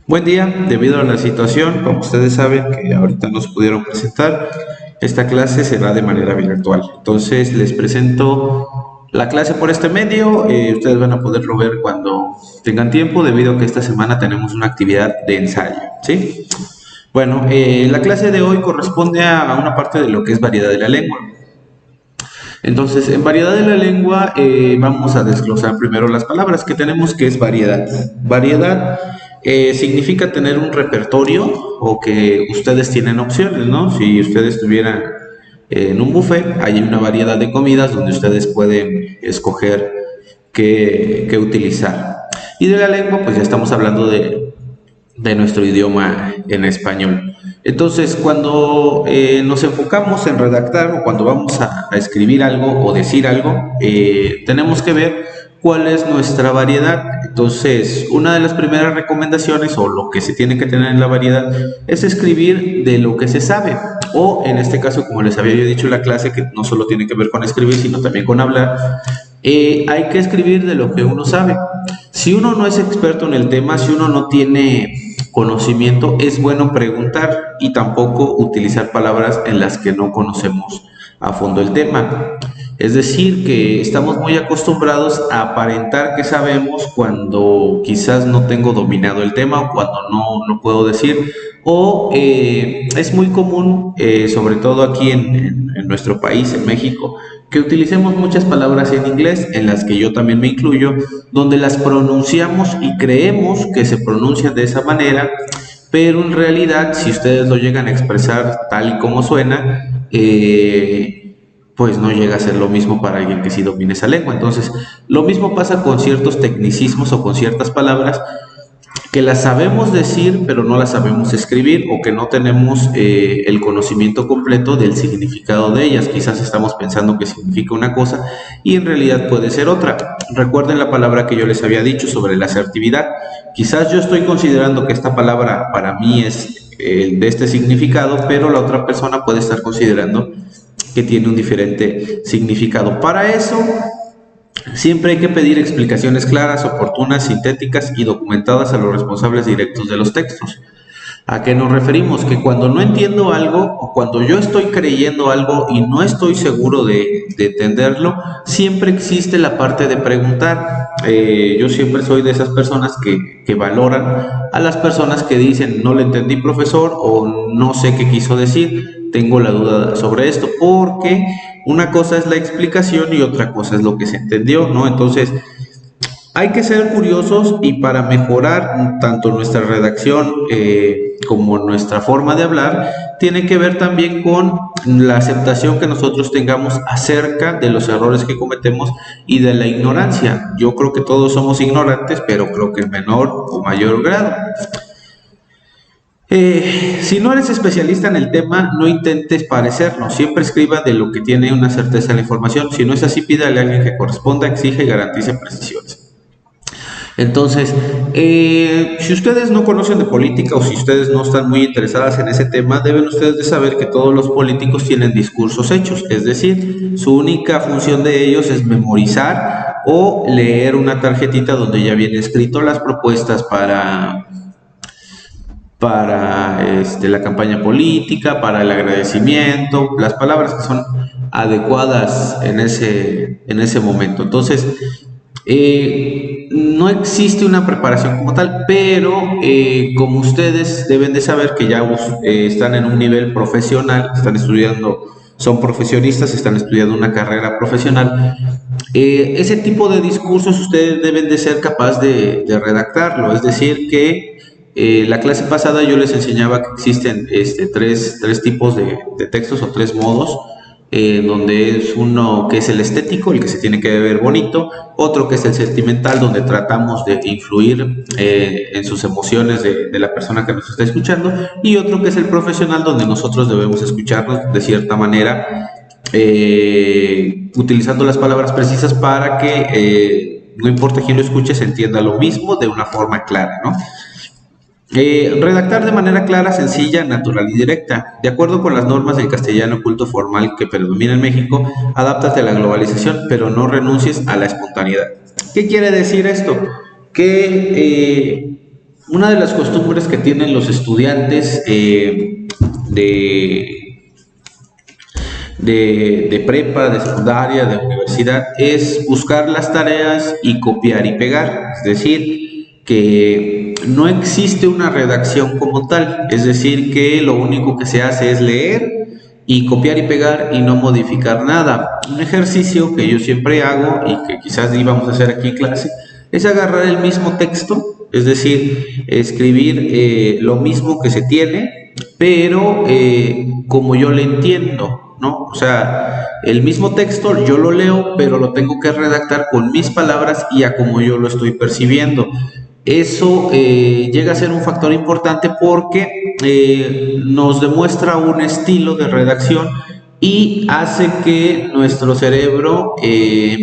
Buen día, debido a la situación, como ustedes saben que ahorita no se pudieron presentar, esta clase será de manera virtual. Entonces les presento la clase por este medio, ustedes van a poderlo ver cuando tengan tiempo, debido a que esta semana tenemos una actividad de ensayo, ¿sí? Bueno, la clase de hoy corresponde a una parte de lo que es variedad de la lengua. Entonces, en variedad de la lengua vamos a desglosar primero las palabras que tenemos, que es variedad. Variedad significa tener un repertorio o que ustedes tienen opciones, ¿no? Si ustedes tuvieran en un buffet, hay una variedad de comidas donde ustedes pueden escoger qué utilizar. Y de la lengua, pues ya estamos hablando de nuestro idioma en español. Entonces, cuando nos enfocamos en redactar o cuando vamos a escribir algo o decir algo, tenemos que ver cuál es nuestra variedad. Entonces, una de las primeras recomendaciones o lo que se tiene que tener en la variedad es escribir de lo que se sabe. O en este caso, como les había yo dicho en la clase, que no solo tiene que ver con escribir, sino también con hablar, hay que escribir de lo que uno sabe. Si uno no es experto en el tema, si uno no tiene conocimiento, es bueno preguntar y tampoco utilizar palabras en las que no conocemos a fondo el tema. Es decir, que estamos muy acostumbrados a aparentar que sabemos cuando quizás no tengo dominado el tema o cuando no puedo decir. O es muy común, sobre todo aquí en nuestro país, en México, que utilicemos muchas palabras en inglés, en las que yo también me incluyo, donde las pronunciamos y creemos que se pronuncian de esa manera, pero en realidad, si ustedes lo llegan a expresar tal y como suena, pues no llega a ser lo mismo para alguien que sí domine esa lengua. Entonces, lo mismo pasa con ciertos tecnicismos o con ciertas palabras que las sabemos decir, pero no las sabemos escribir, o que no tenemos el conocimiento completo del significado de ellas. Quizás estamos pensando que significa una cosa y en realidad puede ser otra. Recuerden la palabra que yo les había dicho sobre la asertividad. Quizás yo estoy considerando que esta palabra para mí es de este significado, pero la otra persona puede estar considerando que tiene un diferente significado. Para eso, siempre hay que pedir explicaciones claras, oportunas, sintéticas y documentadas a los responsables directos de los textos. ¿A qué nos referimos? Que cuando no entiendo algo o cuando yo estoy creyendo algo y no estoy seguro de entenderlo, siempre existe la parte de preguntar. Yo siempre soy de esas personas que valoran a las personas que dicen no le entendí, profesor, o no sé qué quiso decir, tengo la duda sobre esto, porque una cosa es la explicación y otra cosa es lo que se entendió, ¿no? Entonces, hay que ser curiosos, y para mejorar tanto nuestra redacción como nuestra forma de hablar, tiene que ver también con la aceptación que nosotros tengamos acerca de los errores que cometemos y de la ignorancia. Yo creo que todos somos ignorantes, pero creo que en menor o mayor grado. Si no eres especialista en el tema, no intentes parecerlo. Siempre escriba de lo que tiene una certeza de la información. Si no es así, pídale a alguien que corresponda, exija y garantice precisiones. Entonces, si ustedes no conocen de política o si ustedes no están muy interesadas en ese tema, deben ustedes de saber que todos los políticos tienen discursos hechos, es decir, su única función de ellos es memorizar o leer una tarjetita donde ya viene escrito las propuestas para la campaña política, para el agradecimiento, las palabras que son adecuadas en ese momento. Entonces, no existe una preparación como tal, pero como ustedes deben de saber que ya están en un nivel profesional, están estudiando, son profesionistas, están estudiando una carrera profesional, ese tipo de discursos ustedes deben de ser capaces de redactarlo. Es decir, que la clase pasada yo les enseñaba que existen tres tipos de textos o tres modos, donde es uno que es el estético, el que se tiene que ver bonito, otro que es el sentimental, donde tratamos de influir en sus emociones de la persona que nos está escuchando, y otro que es el profesional, donde nosotros debemos escucharnos de cierta manera, utilizando las palabras precisas para que no importa quién lo escuche, se entienda lo mismo de una forma clara, ¿no? Redactar de manera clara, sencilla, natural y directa. De acuerdo con las normas del castellano culto formal que predomina en México, adáptate a la globalización, pero no renuncies a la espontaneidad. ¿Qué quiere decir esto? Que una de las costumbres que tienen los estudiantes de prepa, de secundaria, de universidad, es buscar las tareas y copiar y pegar. Es decir, que no existe una redacción como tal. Es decir, que lo único que se hace es leer y copiar y pegar y no modificar nada. Un ejercicio que yo siempre hago y que quizás íbamos a hacer aquí en clase es agarrar el mismo texto, es decir, escribir lo mismo que se tiene, pero como yo le entiendo, ¿no? O sea, el mismo texto yo lo leo, pero lo tengo que redactar con mis palabras y a como yo lo estoy percibiendo. Eso llega a ser un factor importante porque nos demuestra un estilo de redacción y hace que nuestro cerebro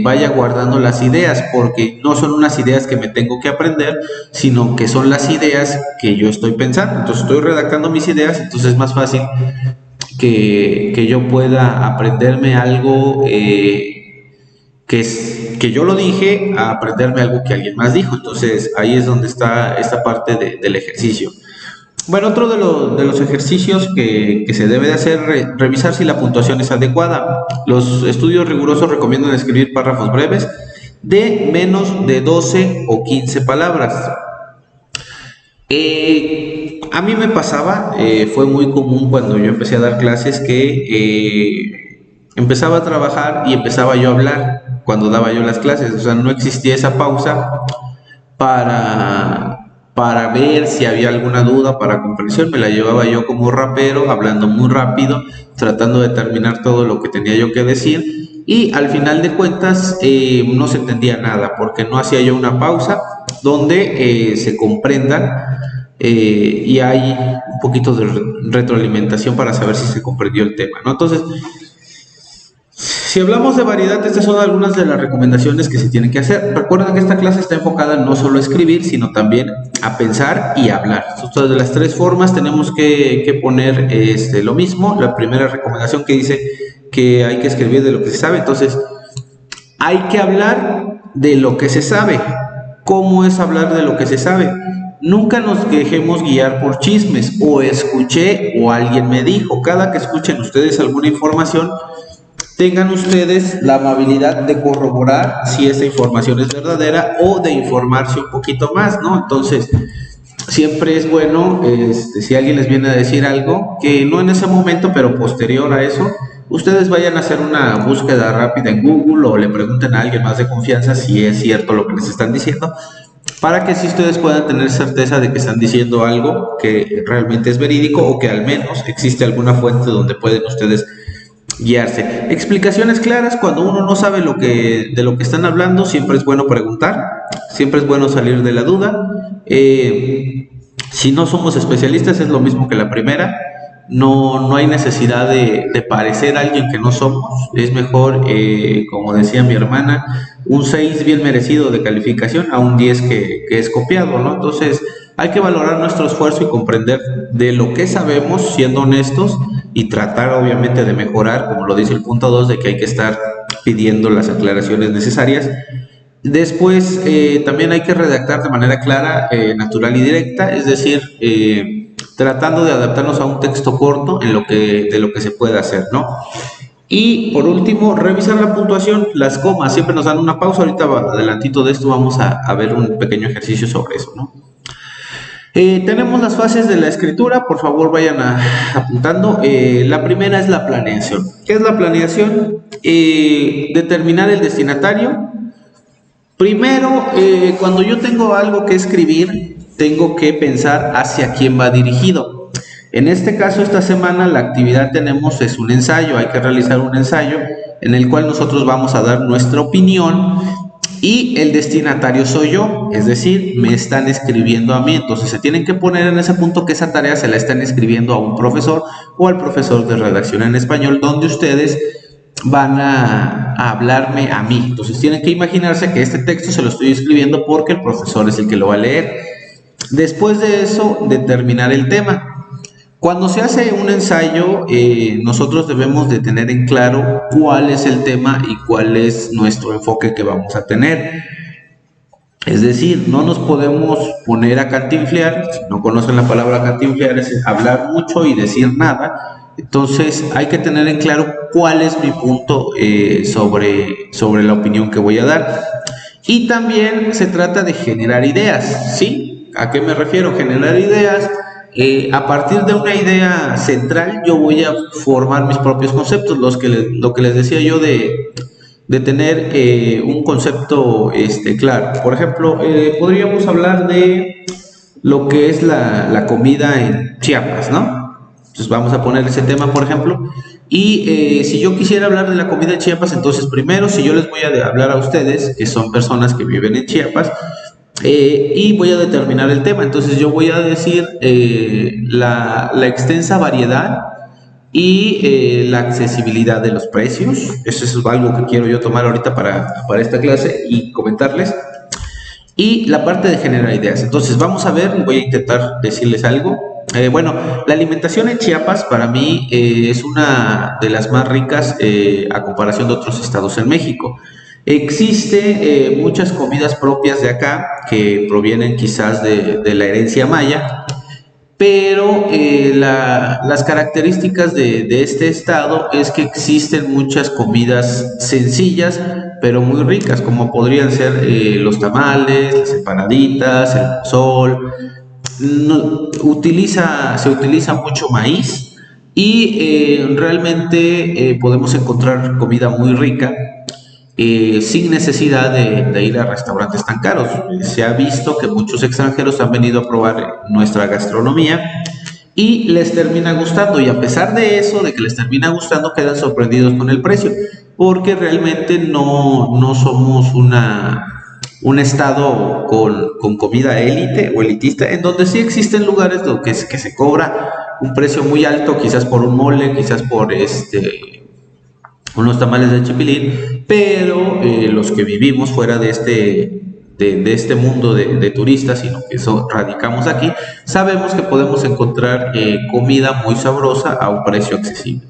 vaya guardando las ideas, porque no son unas ideas que me tengo que aprender, sino que son las ideas que yo estoy pensando. Entonces estoy redactando mis ideas, entonces es más fácil que yo pueda aprenderme algo que yo lo dije a aprenderme algo que alguien más dijo. Entonces ahí es donde está esta parte del ejercicio. Bueno, otro de los ejercicios que se debe de hacer es revisar si la puntuación es adecuada. Los estudios rigurosos recomiendan escribir párrafos breves de menos de 12 o 15 palabras. A mí me pasaba, fue muy común cuando yo empecé a dar clases que empezaba a trabajar y empezaba yo a hablar cuando daba yo las clases. O sea, no existía esa pausa para ver si había alguna duda, para comprensión. Me la llevaba yo como rapero, hablando muy rápido, tratando de terminar todo lo que tenía yo que decir, y al final de cuentas no se entendía nada, porque no hacía yo una pausa donde se comprendan y hay un poquito de retroalimentación para saber si se comprendió el tema, ¿no? Entonces, si hablamos de variedad, estas son algunas de las recomendaciones que se tienen que hacer. Recuerden que esta clase está enfocada no solo a escribir, sino también a pensar y a hablar. Entonces, de las tres formas tenemos que poner lo mismo. La primera recomendación que dice que hay que escribir de lo que se sabe. Entonces, hay que hablar de lo que se sabe. ¿Cómo es hablar de lo que se sabe? Nunca nos dejemos guiar por chismes, o escuché o alguien me dijo. Cada que escuchen ustedes alguna información, tengan ustedes la amabilidad de corroborar si esa información es verdadera o de informarse un poquito más, ¿no? Entonces, siempre es bueno, si alguien les viene a decir algo, que no en ese momento, pero posterior a eso, ustedes vayan a hacer una búsqueda rápida en Google o le pregunten a alguien más de confianza si es cierto lo que les están diciendo, para que si ustedes puedan tener certeza de que están diciendo algo que realmente es verídico o que al menos existe alguna fuente donde pueden ustedes guiarse. Explicaciones claras: cuando uno no sabe de lo que están hablando, siempre es bueno preguntar, siempre es bueno salir de la duda. Si no somos especialistas, es lo mismo que la primera. No hay necesidad de parecer alguien que no somos. Es mejor, como decía mi hermana, un 6 bien merecido de calificación a un 10 que es copiado, ¿no? Entonces, hay que valorar nuestro esfuerzo y comprender de lo que sabemos, siendo honestos, y tratar obviamente de mejorar, como lo dice el punto 2, de que hay que estar pidiendo las aclaraciones necesarias. Después, también hay que redactar de manera clara, natural y directa, es decir, tratando de adaptarnos a un texto corto de lo que se puede hacer, ¿no? Y por último, revisar la puntuación, las comas, siempre nos dan una pausa. Ahorita adelantito de esto vamos a ver un pequeño ejercicio sobre eso, ¿no? Tenemos las fases de la escritura, por favor vayan apuntando. La primera es la planeación. ¿Qué es la planeación? Determinar el destinatario. Primero, cuando yo tengo algo que escribir, tengo que pensar hacia quién va dirigido. En este caso, esta semana la actividad tenemos es un ensayo. Hay que realizar un ensayo en el cual nosotros vamos a dar nuestra opinión y el destinatario soy yo, es decir, me están escribiendo a mí. Entonces se tienen que poner en ese punto que esa tarea se la están escribiendo a un profesor o al profesor de redacción en español, donde ustedes van a hablarme a mí. Entonces tienen que imaginarse que este texto se lo estoy escribiendo porque el profesor es el que lo va a leer. Después de eso, determinar el tema. Cuando se hace un ensayo, nosotros debemos de tener en claro cuál es el tema y cuál es nuestro enfoque que vamos a tener. Es decir, no nos podemos poner a cantinflear. Si no conocen la palabra cantinflear, es hablar mucho y decir nada. Entonces hay que tener en claro cuál es mi punto sobre la opinión que voy a dar. Y también se trata de generar ideas, ¿sí? ¿A qué me refiero? Generar ideas. A partir de una idea central yo voy a formar mis propios conceptos, lo que les decía yo de tener un concepto claro. Por ejemplo, podríamos hablar de lo que es la comida en Chiapas, ¿no? Entonces vamos a poner ese tema, por ejemplo. Y si yo quisiera hablar de la comida en Chiapas, entonces primero, si yo les voy a hablar a ustedes, que son personas que viven en Chiapas, y voy a determinar el tema. Entonces yo voy a decir la extensa variedad y la accesibilidad de los precios. Eso es algo que quiero yo tomar ahorita para esta clase y comentarles. Y la parte de generar ideas. Entonces vamos a ver, voy a intentar decirles algo. Bueno, la alimentación en Chiapas para mí es una de las más ricas a comparación de otros estados en México. Existe muchas comidas propias de acá que provienen quizás de la herencia maya, pero las características de este estado es que existen muchas comidas sencillas, pero muy ricas, como podrían ser los tamales, las empanaditas, el pozol. Se utiliza mucho maíz y realmente podemos encontrar comida muy rica sin necesidad de ir a restaurantes tan caros. Se ha visto que muchos extranjeros han venido a probar nuestra gastronomía y les termina gustando, y a pesar de eso, de que les termina gustando, quedan sorprendidos con el precio, porque realmente no somos un estado con comida élite o elitista, en donde sí existen lugares que se cobra un precio muy alto, quizás por un mole, quizás por unos tamales de chipilín, pero los que vivimos fuera de este mundo de turistas, sino que radicamos aquí, sabemos que podemos encontrar comida muy sabrosa a un precio accesible.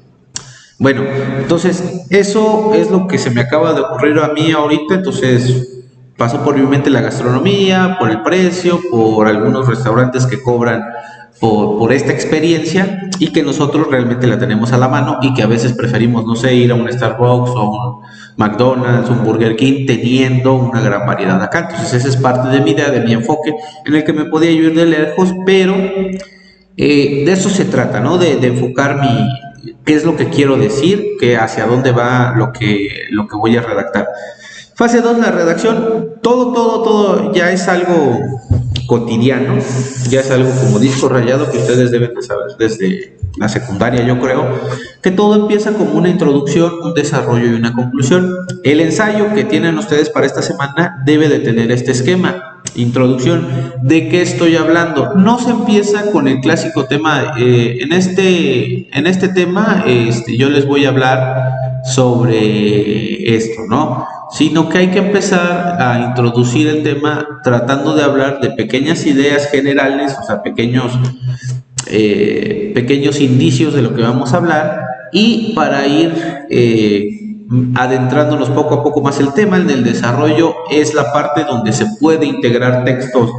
Bueno, entonces eso es lo que se me acaba de ocurrir a mí ahorita. Entonces pasó por mi mente la gastronomía, por el precio, por algunos restaurantes que cobran por esta experiencia y que nosotros realmente la tenemos a la mano y que a veces preferimos, no sé, ir a un Starbucks o un McDonald's, un Burger King, teniendo una gran variedad acá. Entonces esa es parte de mi idea, de mi enfoque, en el que me podía yo ir de lejos, pero de eso se trata, ¿no? De enfocar qué es lo que quiero decir, hacia dónde va lo que voy a redactar. Fase 2, la redacción. Todo ya es algo cotidiano, ya es algo como disco rayado que ustedes deben de saber desde la secundaria, yo creo, que todo empieza como una introducción, un desarrollo y una conclusión. El ensayo que tienen ustedes para esta semana debe de tener este esquema: introducción. ¿De qué estoy hablando? No se empieza con el clásico tema. En este tema yo les voy a hablar sobre esto, ¿no? Sino que hay que empezar a introducir el tema tratando de hablar de pequeñas ideas generales, o sea, pequeños indicios de lo que vamos a hablar, y para ir adentrándonos poco a poco más el tema. En el desarrollo es la parte donde se puede integrar textos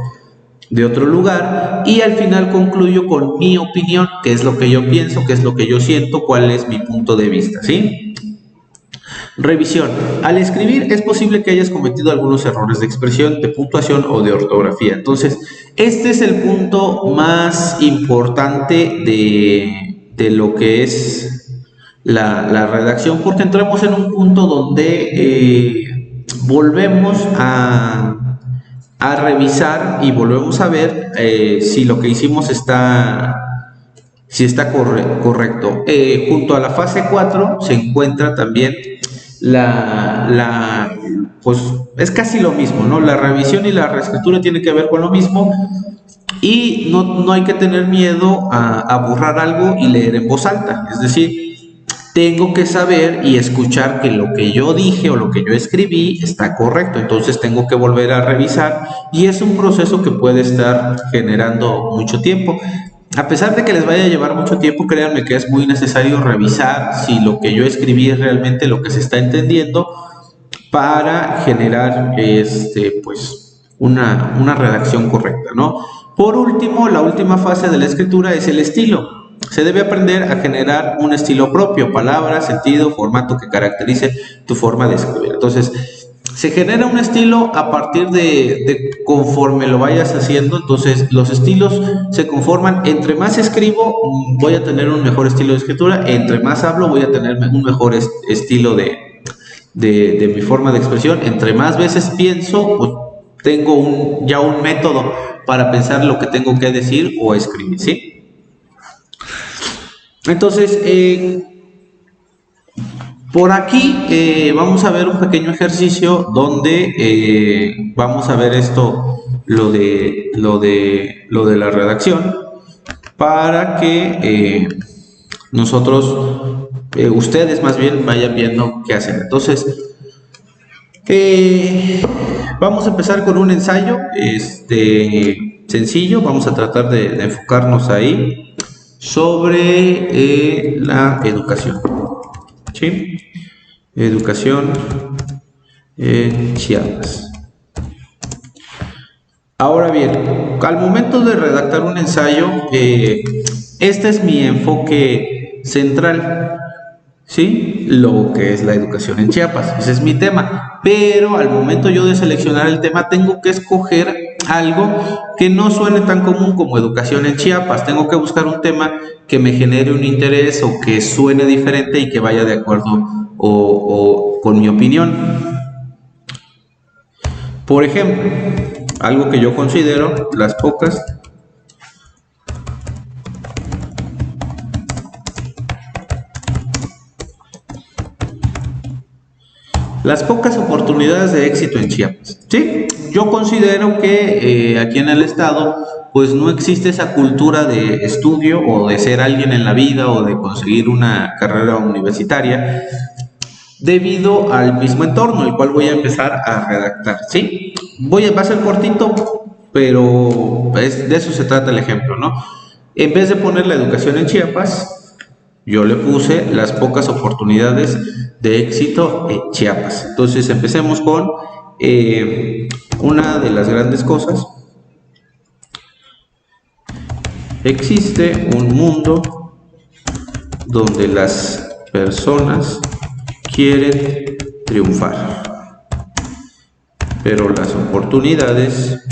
de otro lugar, y al final concluyo con mi opinión, qué es lo que yo pienso, qué es lo que yo siento, cuál es mi punto de vista, ¿sí? Revisión. Al escribir es posible que hayas cometido algunos errores de expresión, de puntuación o de ortografía. Entonces, este es el punto más importante de lo que es la redacción, porque entramos en un punto donde volvemos a revisar y volvemos a ver si lo que hicimos está correcto. Junto a la fase 4 se encuentra también pues es casi lo mismo, ¿no? La revisión y la reescritura tienen que ver con lo mismo, y no hay que tener miedo a borrar algo y leer en voz alta. Es decir, tengo que saber y escuchar que lo que yo dije o lo que yo escribí está correcto, entonces tengo que volver a revisar, y es un proceso que puede estar generando mucho tiempo. A pesar de que les vaya a llevar mucho tiempo, créanme que es muy necesario revisar si lo que yo escribí es realmente lo que se está entendiendo, para generar una redacción correcta, ¿no? Por último, la última fase de la escritura es el estilo. Se debe aprender a generar un estilo propio, palabra, sentido, formato que caracterice tu forma de escribir. Entonces, se genera un estilo a partir de conforme lo vayas haciendo. Entonces, los estilos se conforman. Entre más escribo, voy a tener un mejor estilo de escritura. Entre más hablo, voy a tener un mejor estilo de mi forma de expresión. Entre más veces pienso, pues tengo ya un método para pensar lo que tengo que decir o escribir, ¿sí? Entonces, por aquí vamos a ver un pequeño ejercicio donde vamos a ver esto, lo de la redacción, para que ustedes más bien vayan viendo qué hacer. Entonces, vamos a empezar con un ensayo sencillo. Vamos a tratar de enfocarnos ahí sobre la educación. ¿Sí? Educación en Chiapas. Ahora bien, al momento de redactar un ensayo, este es mi enfoque central, ¿sí? Lo que es la educación en Chiapas, ese es mi tema. Pero al momento yo de seleccionar el tema, tengo que escoger algo que no suene tan común como educación en Chiapas. Tengo que buscar un tema que me genere un interés o que suene diferente y que vaya de acuerdo o con mi opinión. Por ejemplo, algo que yo considero las pocas oportunidades de éxito en Chiapas. ¿Sí? Yo considero que aquí en el estado pues no existe esa cultura de estudio o de ser alguien en la vida o de conseguir una carrera universitaria debido al mismo entorno, el cual voy a empezar a redactar, ¿sí? Va a ser cortito, pero de eso se trata el ejemplo, ¿no? En vez de poner la educación en Chiapas, yo le puse las pocas oportunidades de éxito en Chiapas. Entonces empecemos con una de las grandes cosas. Existe un mundo donde las personas quieren triunfar, pero las oportunidades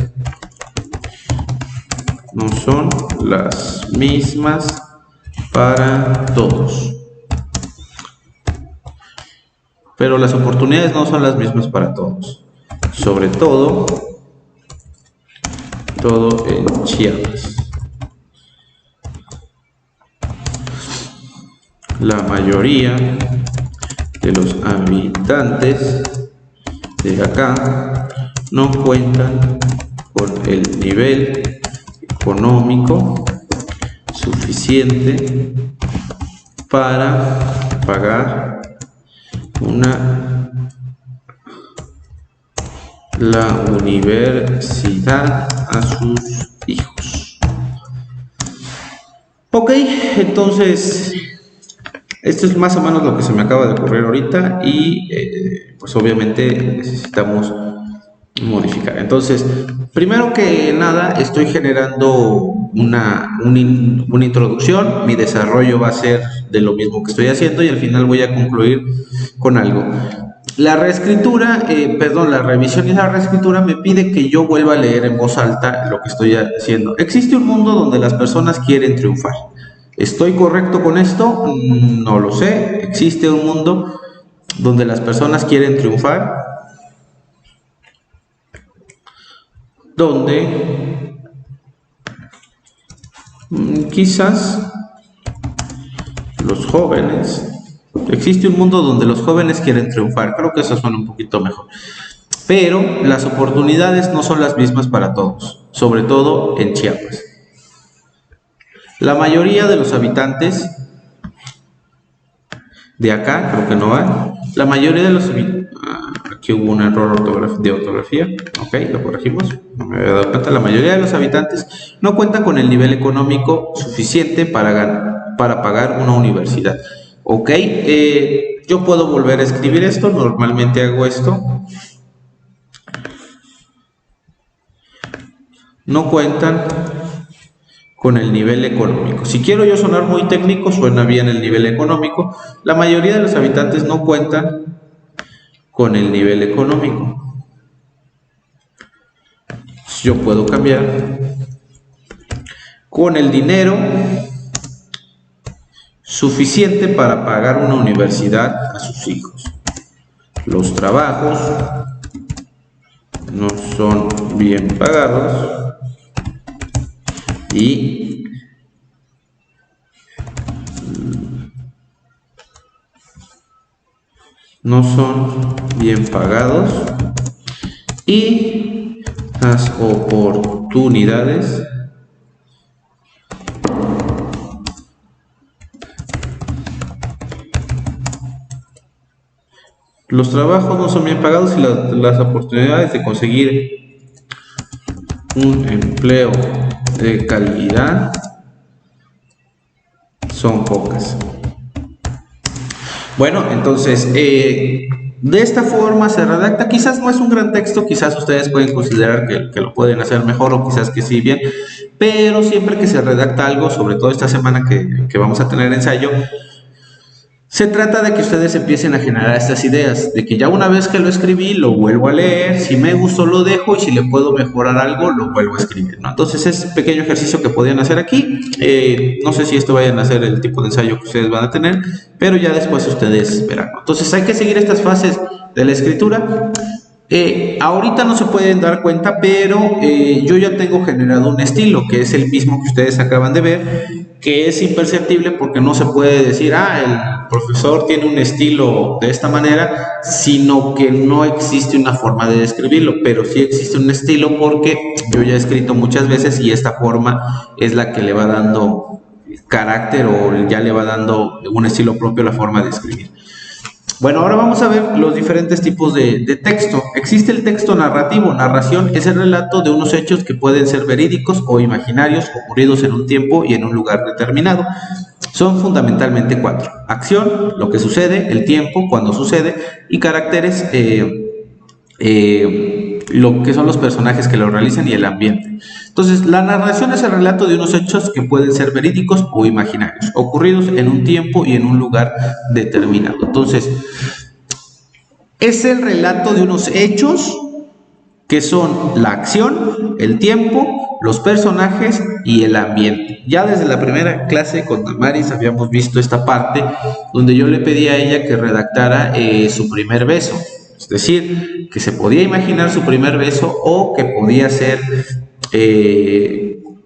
no son las mismas para todos. Pero las oportunidades no son las mismas para todos, sobre todo en Chiapas. La mayoría de los habitantes de acá no cuentan con el nivel económico suficiente para pagar la universidad a sus hijos. Ok, entonces esto es más o menos lo que se me acaba de ocurrir ahorita y pues obviamente necesitamos modificar. Entonces, primero que nada estoy generando una introducción. Mi desarrollo va a ser de lo mismo que estoy haciendo y al final voy a concluir con algo. La reescritura, la revisión y la reescritura me pide que yo vuelva a leer en voz alta lo que estoy haciendo. Existe un mundo donde las personas quieren triunfar. ¿Estoy correcto con esto? No lo sé. ¿Existe un mundo donde las personas quieren triunfar? Donde quizás los jóvenes... Existe un mundo donde los jóvenes quieren triunfar. Creo que eso suena un poquito mejor. Pero las oportunidades no son las mismas para todos, sobre todo en Chiapas. La mayoría de los habitantes de acá, creo que no va. La mayoría de los habitantes... aquí hubo un error de ortografía. Ok, lo corregimos. No me había dado cuenta. La mayoría de los habitantes no cuentan con el nivel económico suficiente para pagar una universidad. Ok, yo puedo volver a escribir esto. Normalmente hago esto. no cuentan con el nivel económico. Si quiero yo sonar muy técnico, suena bien el nivel económico. La mayoría de los habitantes no cuentan con el nivel económico. Yo puedo cambiar con el dinero suficiente para pagar una universidad a sus hijos. Los trabajos no son bien pagados y y las oportunidades los trabajos no son bien pagados y las oportunidades de conseguir un empleo de calidad son pocas. Bueno, entonces, de esta forma se redacta. Quizás no es un gran texto, quizás ustedes pueden considerar que lo pueden hacer mejor o quizás que sí bien, pero siempre que se redacta algo, sobre todo esta semana que vamos a tener ensayo, se trata de que ustedes empiecen a generar estas ideas, de que ya una vez que lo escribí, lo vuelvo a leer, si me gustó lo dejo y si le puedo mejorar algo, lo vuelvo a escribir, ¿no? Entonces es un pequeño ejercicio que podrían hacer aquí. No sé si esto vayan a ser el tipo de ensayo que ustedes van a tener, pero ya después ustedes verán, ¿no? Entonces hay que seguir estas fases de la escritura. Ahorita no se pueden dar cuenta, pero yo ya tengo generado un estilo, que es el mismo que ustedes acaban de ver, que es imperceptible porque no se puede decir, el profesor tiene un estilo de esta manera, sino que no existe una forma de describirlo, pero sí existe un estilo porque yo ya he escrito muchas veces y esta forma es la que le va dando carácter o ya le va dando un estilo propio a la forma de escribir. Bueno, ahora vamos a ver los diferentes tipos de texto. Existe el texto narrativo. Narración es el relato de unos hechos que pueden ser verídicos o imaginarios, ocurridos en un tiempo y en un lugar determinado. Son fundamentalmente 4. Acción, lo que sucede, el tiempo, cuando sucede, y caracteres, lo que son los personajes que lo realizan y el ambiente. Entonces, la narración es el relato de unos hechos que pueden ser verídicos o imaginarios, ocurridos en un tiempo y en un lugar determinado. Entonces, es el relato de unos hechos que son la acción, el tiempo, los personajes y el ambiente. Ya desde la primera clase con Damaris habíamos visto esta parte donde yo le pedí a ella que redactara su primer beso. Es decir, que se podía imaginar su primer beso o que podía ser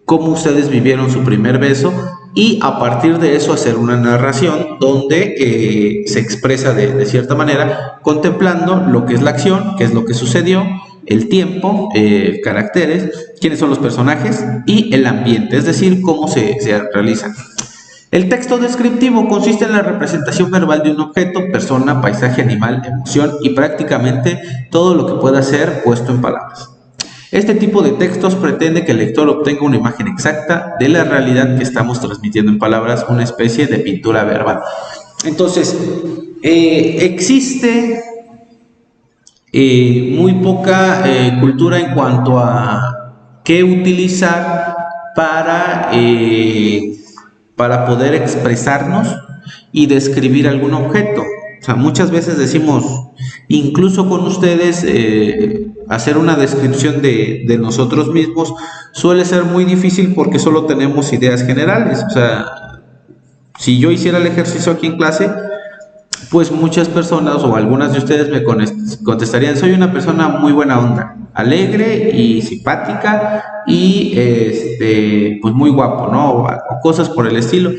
cómo ustedes vivieron su primer beso y a partir de eso hacer una narración donde se expresa de cierta manera contemplando lo que es la acción, qué es lo que sucedió, el tiempo, caracteres, quiénes son los personajes y el ambiente, es decir, cómo se realizan. El texto descriptivo consiste en la representación verbal de un objeto, persona, paisaje, animal, emoción y prácticamente todo lo que pueda ser puesto en palabras. Este tipo de textos pretende que el lector obtenga una imagen exacta de la realidad que estamos transmitiendo en palabras, una especie de pintura verbal. Entonces, existe muy poca cultura en cuanto a qué utilizar para poder expresarnos y describir algún objeto. O sea, muchas veces decimos, incluso con ustedes, hacer una descripción de nosotros mismos suele ser muy difícil porque solo tenemos ideas generales. O sea, si yo hiciera el ejercicio aquí en clase, pues muchas personas o algunas de ustedes me contestarían, soy una persona muy buena onda, alegre y simpática y pues muy guapo, ¿no? O cosas por el estilo.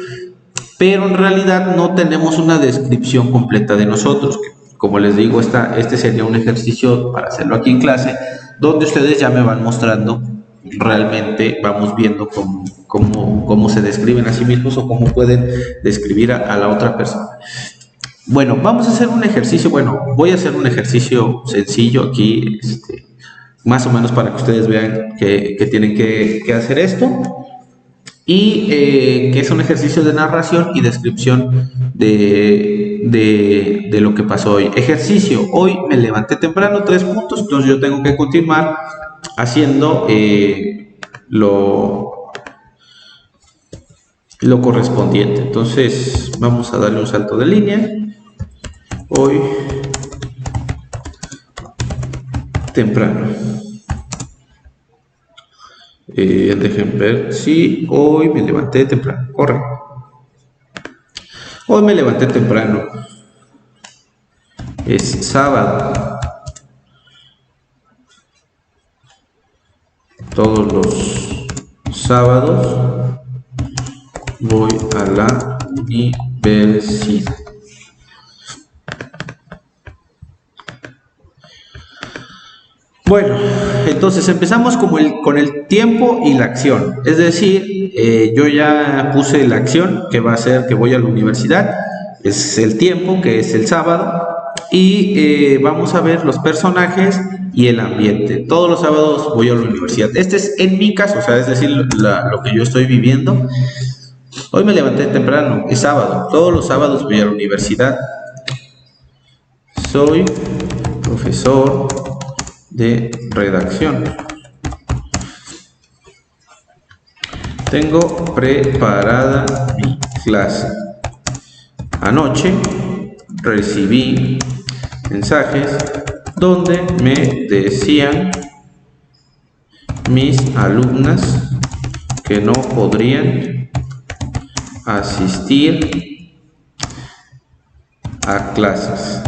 Pero en realidad no tenemos una descripción completa de nosotros. Como les digo, este sería un ejercicio para hacerlo aquí en clase, donde ustedes ya me van mostrando, realmente vamos viendo cómo se describen a sí mismos o cómo pueden describir a la otra persona. Bueno, vamos a hacer un ejercicio, voy a hacer un ejercicio sencillo aquí, más o menos para que ustedes vean que tienen que hacer esto. Y que es un ejercicio de narración y descripción de lo que pasó hoy. Ejercicio, hoy me levanté temprano, 3 puntos, entonces yo tengo que continuar haciendo lo correspondiente. Entonces vamos a darle un salto de línea. Hoy temprano. Dejen ver si hoy me levanté temprano. Correcto. Hoy me levanté temprano. Es sábado. Todos los sábados voy a la universidad. Bueno, entonces empezamos con el tiempo y la acción. Es decir, yo ya puse la acción, que va a ser que voy a la universidad. Es el tiempo, que es el sábado. Y vamos a ver los personajes y el ambiente. Todos los sábados voy a la universidad. Este es en mi caso, o sea, es decir, lo que yo estoy viviendo. Hoy me levanté temprano, es sábado. Todos los sábados voy a la universidad. Soy profesor de redacción. Tengo preparada mi clase. Anoche recibí mensajes donde me decían mis alumnas que no podrían asistir a clases.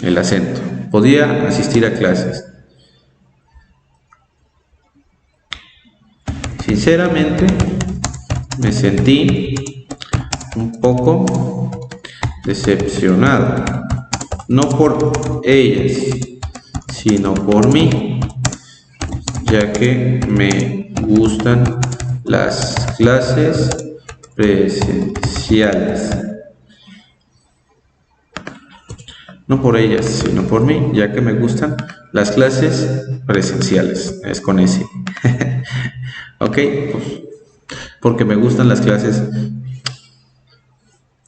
El acento. Podía asistir a clases. Sinceramente, me sentí un poco decepcionado. No por ellas, sino por mí, ya que me gustan las clases presenciales. No por ellas, sino por mí, ya que me gustan las clases presenciales. Es con ese. Ok, pues, porque me gustan las clases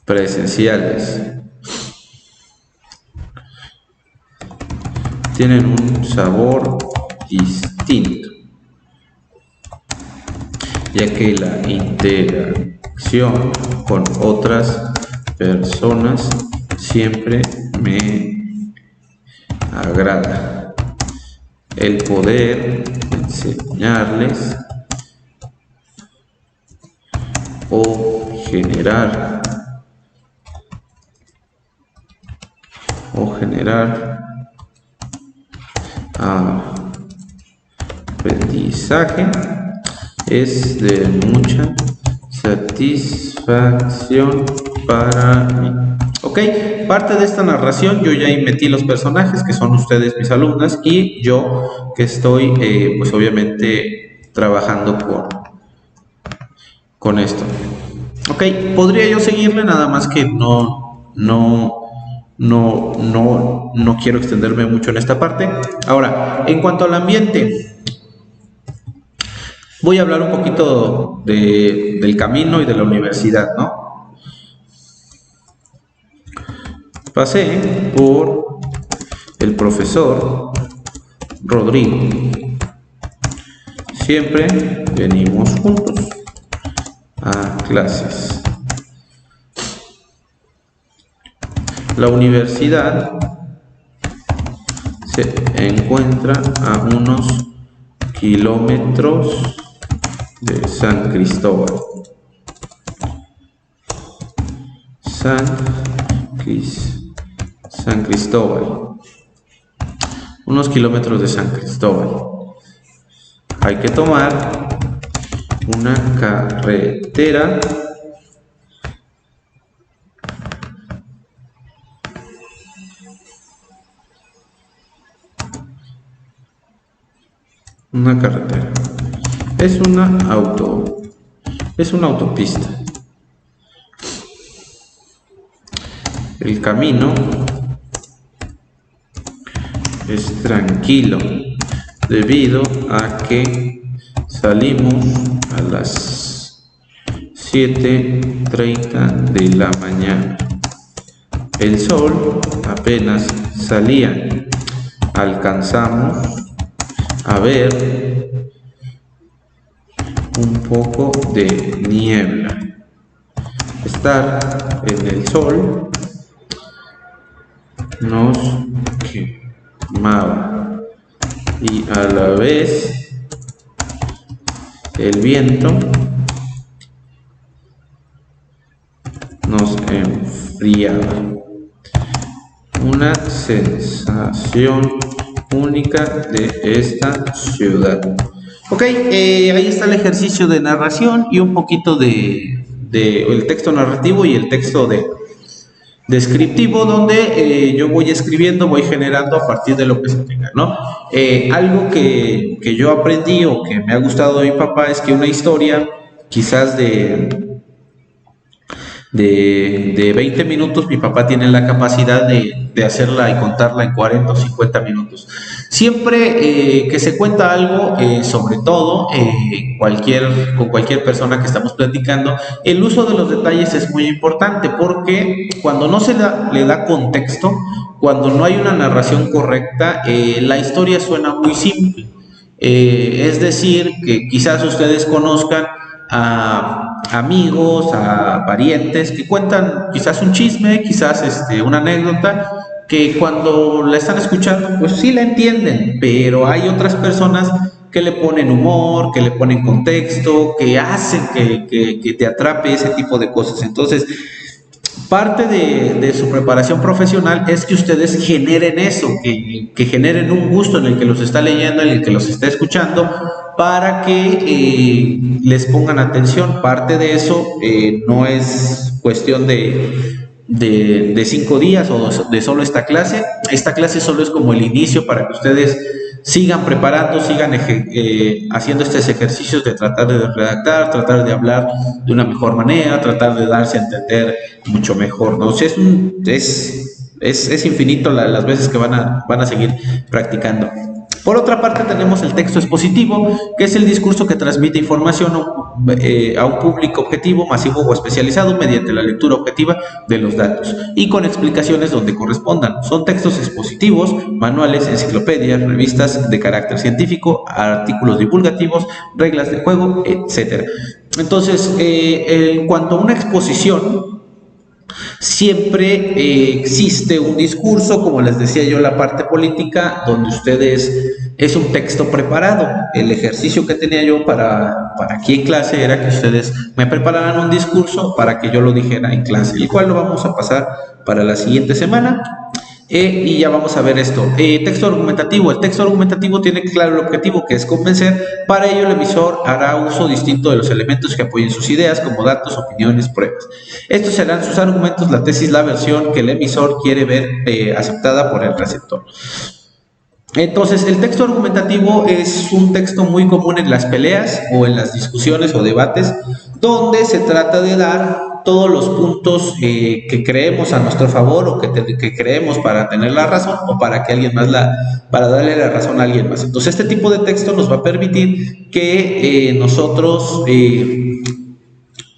presenciales. Tienen un sabor distinto, ya que la interacción con otras personas siempre me agrada. El poder enseñarles o generar aprendizaje es de mucha satisfacción para mí. Ok, parte de esta narración yo ya metí los personajes que son ustedes, mis alumnas, y yo que estoy pues obviamente trabajando con esto. Ok, podría yo seguirle, nada más que no quiero extenderme mucho en esta parte. Ahora, en cuanto al ambiente, voy a hablar un poquito del camino y de la universidad, ¿no? Pasé por el profesor Rodrigo. Siempre venimos juntos a clases. La universidad se encuentra a unos kilómetros de San Cristóbal. San Cristóbal. Unos kilómetros de San Cristóbal. Hay que tomar una carretera es una autopista. El camino es tranquilo debido a que salimos a las 7:30 de la mañana. El sol apenas salía. alcanzamos a ver un poco de niebla. Estar en el sol nos quemaba y a la vez el viento nos enfriaba. Una sensación única de esta ciudad. Ok, ahí está el ejercicio de narración y un poquito de el texto narrativo y el texto descriptivo, donde yo voy escribiendo, voy generando a partir de lo que se tenga, ¿no? Algo que yo aprendí o que me ha gustado de mi papá es que una historia quizás de 20 minutos, mi papá tiene la capacidad de hacerla y contarla en 40 o 50 minutos. Siempre que se cuenta algo, sobre todo con cualquier persona que estamos platicando, el uso de los detalles es muy importante, porque cuando no le da contexto, cuando no hay una narración correcta, la historia suena muy simple. Es decir, que quizás ustedes conozcan a amigos, a parientes que cuentan quizás un chisme, quizás una anécdota, que cuando la están escuchando pues sí la entienden, pero hay otras personas que le ponen humor, que le ponen contexto, que hacen que te atrape ese tipo de cosas. Entonces, parte de su preparación profesional es que ustedes generen eso, que generen un gusto en el que los está leyendo, en el que los está escuchando, para que les pongan atención. Parte de eso no es cuestión de 5 días o de solo esta clase. Esta clase solo es como el inicio para que ustedes sigan preparando, sigan haciendo estos ejercicios de tratar de redactar, tratar de hablar de una mejor manera, tratar de darse a entender mucho mejor, ¿no? O sea, es infinito las veces que van a seguir practicando. Por otra parte, tenemos el texto expositivo, que es el discurso que transmite información a un público objetivo, masivo o especializado mediante la lectura objetiva de los datos y con explicaciones donde correspondan. Son textos expositivos, manuales, enciclopedias, revistas de carácter científico, artículos divulgativos, reglas de juego, etc. Entonces, en cuanto a una exposición, siempre existe un discurso, como les decía yo, la parte política, donde es un texto preparado. El ejercicio que tenía yo para aquí en clase era que ustedes me prepararan un discurso para que yo lo dijera en clase, el cual lo vamos a pasar para la siguiente semana. Y ya vamos a ver esto. Texto argumentativo. El texto argumentativo tiene claro el objetivo, que es convencer. Para ello el emisor hará uso distinto de los elementos que apoyen sus ideas, como datos, opiniones, pruebas. Estos serán sus argumentos, la tesis, la versión que el emisor quiere ver aceptada por el receptor. Entonces, el texto argumentativo es un texto muy común en las peleas o en las discusiones o debates, donde se trata de dar todos los puntos que creemos a nuestro favor o que creemos para tener la razón o para que alguien más para darle la razón a alguien más. Entonces, este tipo de texto nos va a permitir que nosotros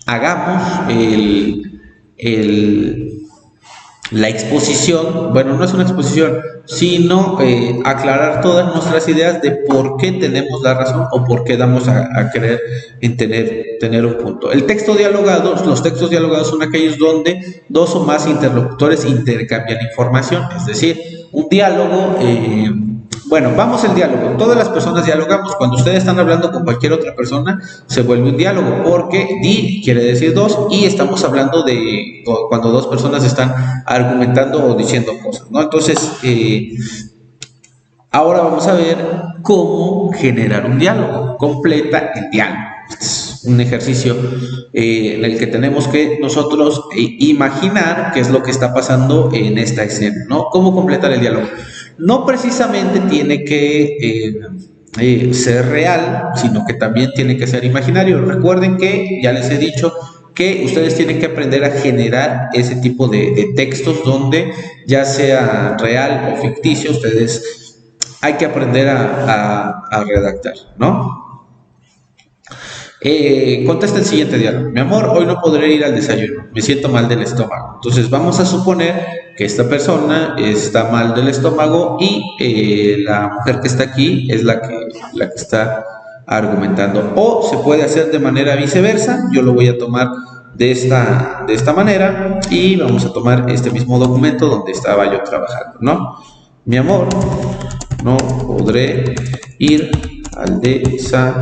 hagamos la exposición. Bueno, no es una exposición, sino aclarar todas nuestras ideas de por qué tenemos la razón o por qué damos a creer en tener un punto. Los textos dialogados son aquellos donde dos o más interlocutores intercambian información, es decir, un diálogo. Bueno, vamos al diálogo. Todas las personas dialogamos. Cuando ustedes están hablando con cualquier otra persona, se vuelve un diálogo, porque di quiere decir dos, y estamos hablando de cuando dos personas están argumentando o diciendo cosas, ¿no? Entonces, ahora vamos a ver cómo generar un diálogo. Completa el diálogo. Es un ejercicio en el que tenemos que nosotros imaginar qué es lo que está pasando en esta escena, ¿no? ¿Cómo completar el diálogo? No precisamente tiene que ser real, sino que también tiene que ser imaginario. Recuerden que ya les he dicho que ustedes tienen que aprender a generar ese tipo de textos donde, ya sea real o ficticio, ustedes hay que aprender a redactar, ¿no? Contesta el siguiente diálogo. Mi amor, hoy no podré ir al desayuno, me siento mal del estómago. Entonces vamos a suponer que esta persona está mal del estómago y la mujer que está aquí es la que está argumentando. O se puede hacer de manera viceversa. Yo lo voy a tomar de esta manera y vamos a tomar este mismo documento donde estaba yo trabajando, ¿no? Mi amor, no podré ir al desayuno.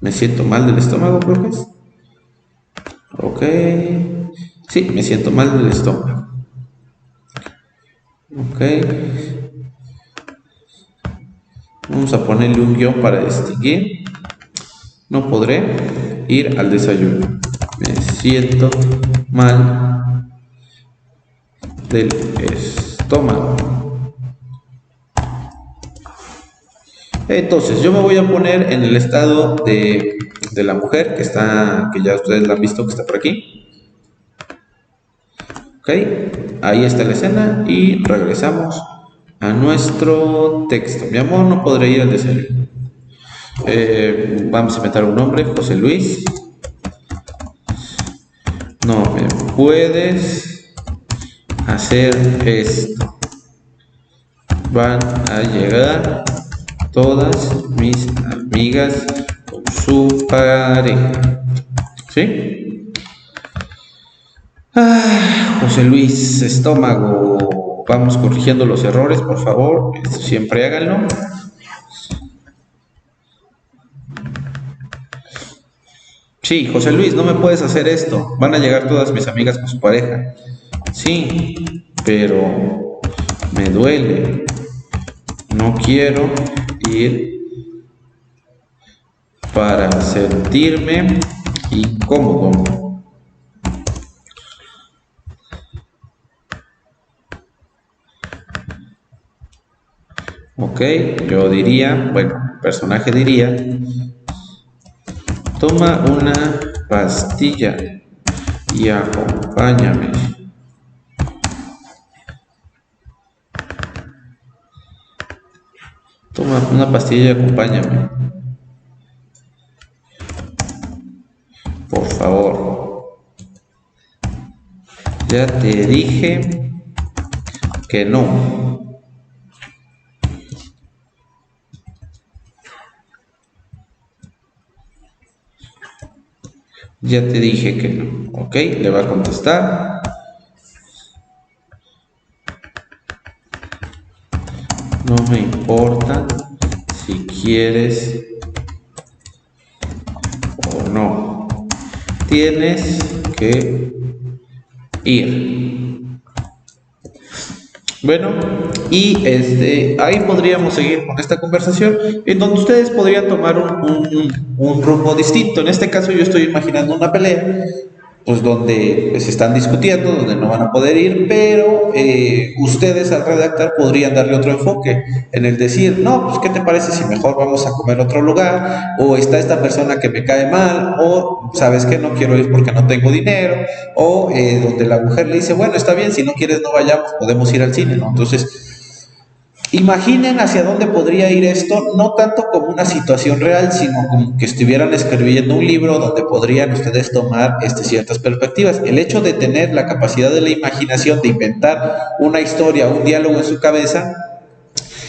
Me siento mal del estómago, creo que es. Ok. Sí, me siento mal del estómago. Ok. Vamos a ponerle un guión para distinguir. No podré ir al desayuno. Me siento mal del estómago. Entonces, yo me voy a poner en el estado de la mujer que ya ustedes la han visto, que está por aquí. Ok, ahí está la escena y regresamos a nuestro texto. Mi amor, no podré ir al desayuno. Vamos a inventar un nombre, José Luis. No me puedes hacer esto. Van a llegar todas mis amigas con su pareja. ¿Sí? José Luis, estómago. Vamos corrigiendo los errores, por favor. Siempre háganlo. Sí, José Luis, no me puedes hacer esto. Van a llegar todas mis amigas con su pareja. Sí, pero me duele. No quiero ir para sentirme incómodo. Ok, yo diría, bueno, el personaje diría, toma una pastilla y acompáñame. Toma una pastilla y acompáñame. Por favor. Ya te dije que no. Ya te dije que no. Ok, le va a contestar. No me importa si quieres o no. Tienes que ir. Bueno, y ahí podríamos seguir con esta conversación en donde ustedes podrían tomar un rumbo distinto. En este caso yo estoy imaginando una pelea, pues donde se están discutiendo, donde no van a poder ir, pero ustedes al redactar podrían darle otro enfoque en el decir, no, pues ¿qué te parece si mejor vamos a comer a otro lugar? O está esta persona que me cae mal, o sabes que no quiero ir porque no tengo dinero, o donde la mujer le dice, bueno, está bien, si no quieres no vayamos, podemos ir al cine, ¿no? Entonces, imaginen hacia dónde podría ir esto, no tanto como una situación real, sino como que estuvieran escribiendo un libro donde podrían ustedes tomar ciertas perspectivas. El hecho de tener la capacidad de la imaginación, de inventar una historia, un diálogo en su cabeza,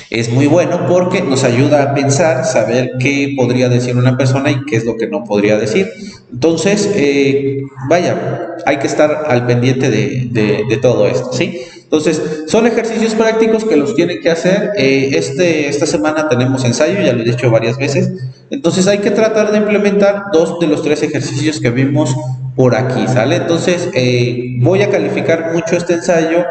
es muy bueno porque nos ayuda a pensar, saber qué podría decir una persona y qué es lo que no podría decir. Entonces, vaya, hay que estar al pendiente de todo esto, ¿sí? Entonces, son ejercicios prácticos que los tienen que hacer. Esta semana tenemos ensayo, ya lo he dicho varias veces. Entonces, hay que tratar de implementar 2 de los 3 ejercicios que vimos por aquí, ¿sale? Entonces, voy a calificar mucho este ensayo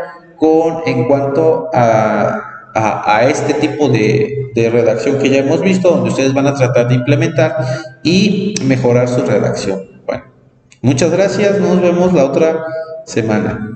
en cuanto a este tipo de redacción que ya hemos visto, donde ustedes van a tratar de implementar y mejorar su redacción. Bueno, muchas gracias, nos vemos la otra semana.